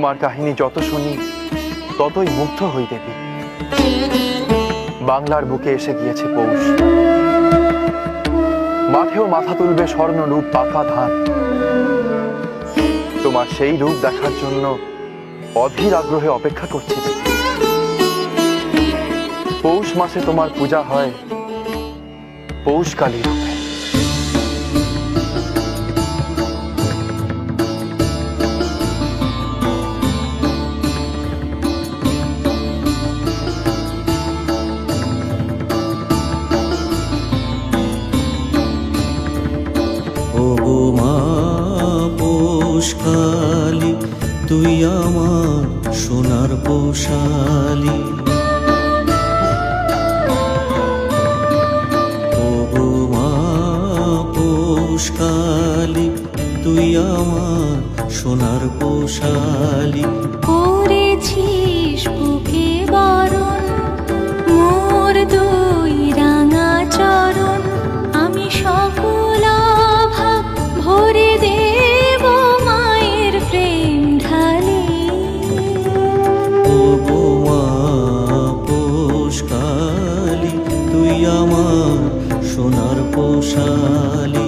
তোমার কাহিনী যত শুনি ততই মুগ্ধ হই দেবী। বাংলার বুকে এসে গিয়েছে পৌষ, মাঠেও মাথা তুলবে স্বর্ণ রূপ পাকা ধান। তোমার সেই রূপ দেখার জন্য অধীর আগ্রহে অপেক্ষা করছি। পৌষ মাসে তোমার পূজা হয় পৌষকালী রূপে। পৌষকালী তুই আমার সোনার পৌষালী, ওগো মা পৌষকালী তুই আমার সোনার পৌষালী। করেছিস বুকে বরণ মোর দুই রাঙা চরণ, আমি সকল ভাব ভরে দেব মায়ের প্রেম ঢালি। ওগো মা পৌষকালী তুই আমার সোনার পৌষালী।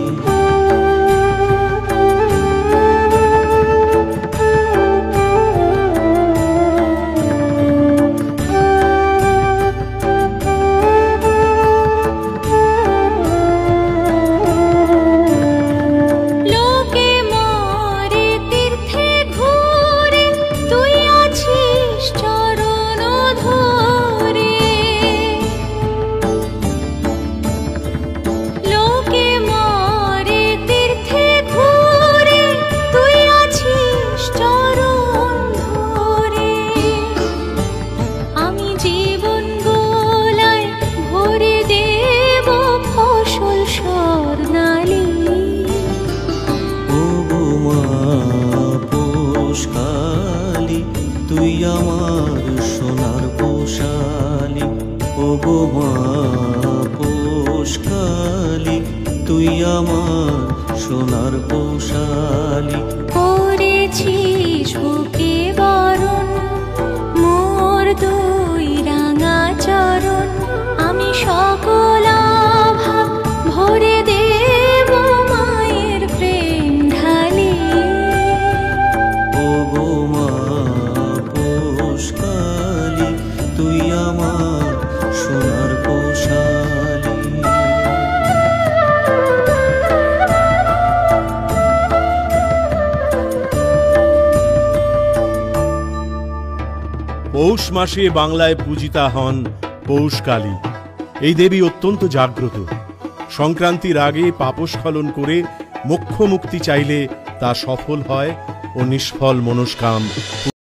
তুই আমার সোনার পৌষালী, ওগো মা পৌষকালী তুই আমার সোনার পৌষালী। করেছিস বুকে বরণ মোর দুই রাঙা চরণ, আমি সকল ভাব ভরে দেব মায়ের প্রেম ঢালি। ওগো মা পৌষকালী তুই আমার সোনার পৌষালী। পৌষ মাসে বাংলায় পূজিতা হন পৌষকালী। এই দেবী অত্যন্ত জাগ্রত। সংক্রান্তির আগে পাপস্খলন করে মোক্ষ মুক্তি চাইলে তা সফল হয় ও নিষ্ফল মনস্কাম